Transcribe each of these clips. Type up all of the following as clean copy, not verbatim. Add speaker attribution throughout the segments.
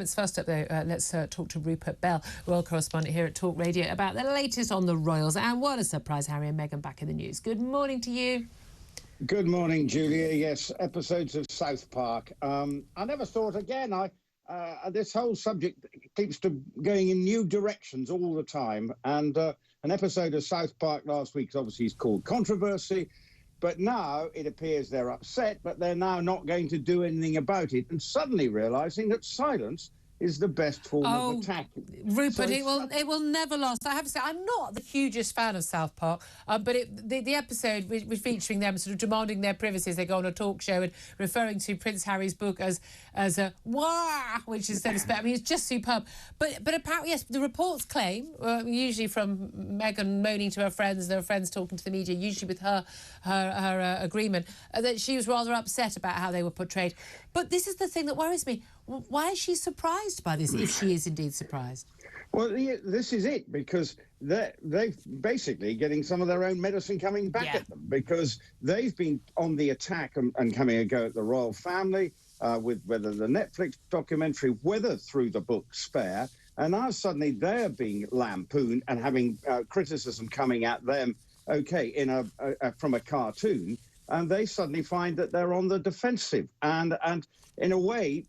Speaker 1: comments first up, though. Let's talk to Rupert Bell, royal correspondent here at Talk Radio, about the latest on the royals. And what a surprise, Harry and Meghan back in the news. Good morning to you.
Speaker 2: Good morning, Julia. Yes, episodes of South Park. I never thought again. This whole subject keeps going in new directions all the time. And an episode of South Park last week obviously is called Controversy. But now it appears they're upset, but they're now not going to do anything about it, and suddenly realising that silence is the best form of attack.
Speaker 1: Rupert, so it will never last. I have to say, I'm not the hugest fan of South Park, but the episode was featuring them sort of demanding their privacy as they go on a talk show and referring to Prince Harry's book as a Waaagh, which is so to speak. I mean, it's just superb. But apparently, yes, the reports claim, usually from Meghan moaning to her friends talking to the media, usually with her agreement, that she was rather upset about how they were portrayed. But this is the thing that worries me. Why is she surprised by this, if she is indeed surprised?
Speaker 2: Well, this is it, because they're basically getting some of their own medicine coming back at them, because they've been on the attack and coming a go at the royal family, with whether the Netflix documentary, whether through the book Spare, and now suddenly they're being lampooned and having criticism coming at them, from a cartoon, and they suddenly find that they're on the defensive. And in a way,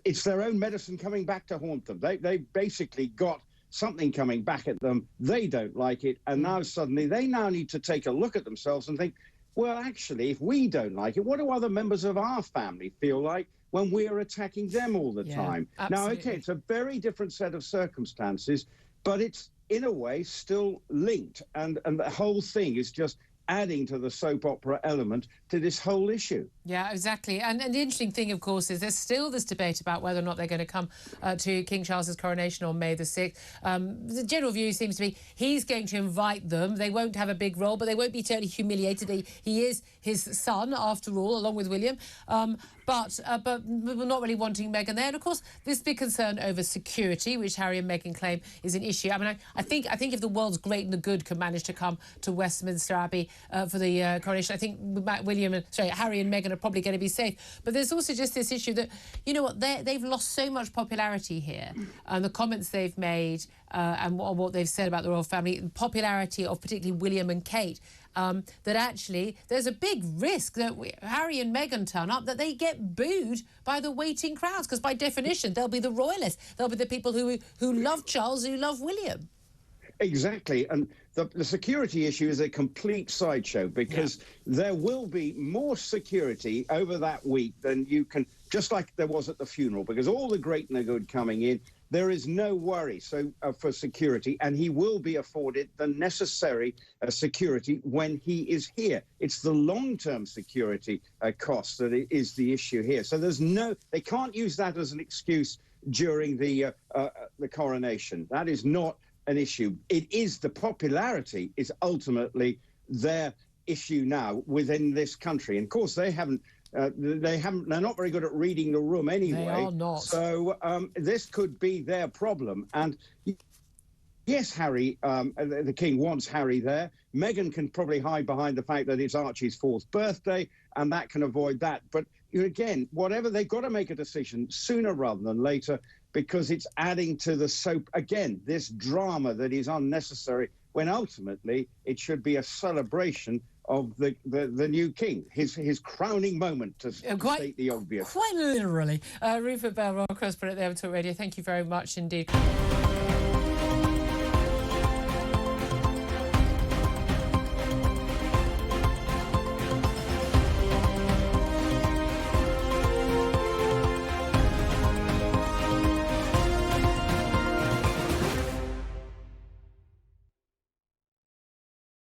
Speaker 2: it's their own medicine coming back to haunt them. They basically got something coming back at them. They don't like it. And now suddenly they now need to take a look at themselves and think, well, actually, if we don't like it, what do other members of our family feel like when we're attacking them all the time?
Speaker 1: Absolutely.
Speaker 2: Now, OK, it's a very different set of circumstances, but it's in a way still linked. And the whole thing is just adding to the soap opera element to this whole issue.
Speaker 1: Yeah, exactly. And the interesting thing, of course, is there's still this debate about whether or not they're going to come to King Charles's coronation on May the 6th. The general view seems to be he's going to invite them. They won't have a big role, but they won't be totally humiliated. He is his son, after all, along with William. But we're not really wanting Meghan there. And, of course, this big concern over security, which Harry and Meghan claim is an issue. I mean, I think if the world's great and the good can manage to come to Westminster Abbey for the coronation, I think Harry and Meghan are probably going to be safe. But there's also just this issue that, you know what, they've lost so much popularity here. And the comments they've made and what they've said about the royal family, the popularity of particularly William and Kate, that actually there's a big risk that Harry and Meghan turn up, that they get booed by the waiting crowds, because by definition they'll be the royalists. They'll be the people who love Charles, who love William.
Speaker 2: Exactly. And the security issue is a complete sideshow, because there will be more security over that week than you can, just like there was at the funeral, because all the great and the good coming in, there is no worry for security, and he will be afforded the necessary security when he is here. It's the long-term security cost that is the issue here. So they can't use that as an excuse during the coronation. That is not an issue. It is the popularity is ultimately their issue now within this country. And of course, they're not very good at reading the room anyway.
Speaker 1: They are not.
Speaker 2: So this could be their problem. And yes, Harry, the King wants Harry there. Meghan can probably hide behind the fact that it's Archie's 4th birthday, and that can avoid that. But again, whatever, they've got to make a decision sooner rather than later, because it's adding to the soap, again, this drama that is unnecessary, when ultimately it should be a celebration of the new king, his crowning moment, to state the obvious.
Speaker 1: Quite literally. Rupert Bell, royal correspondent there on Talk Radio, thank you very much indeed.